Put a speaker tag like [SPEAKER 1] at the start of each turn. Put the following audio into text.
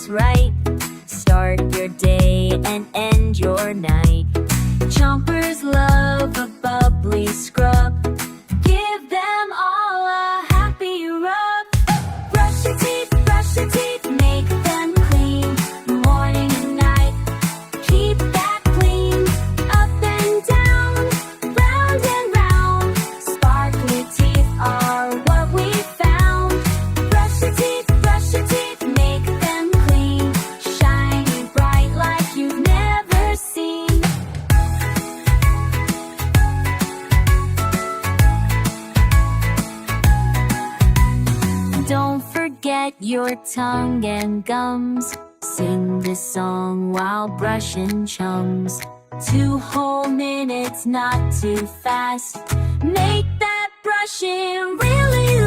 [SPEAKER 1] right. Start your day and end your night. Chompers love a bubbly scrub. Give them all a happy rub. Brush your teeth, make them clean. Morning and night, keep that clean. Up and down, round and round. Sparkly teeth are what we found. Brush your teeth, make them clean. Shiny bright like you've never seen. Don't forget your tongue and gums. Sing this song while brushing, chums. 2 whole minutes, not too fast. Make that brushing really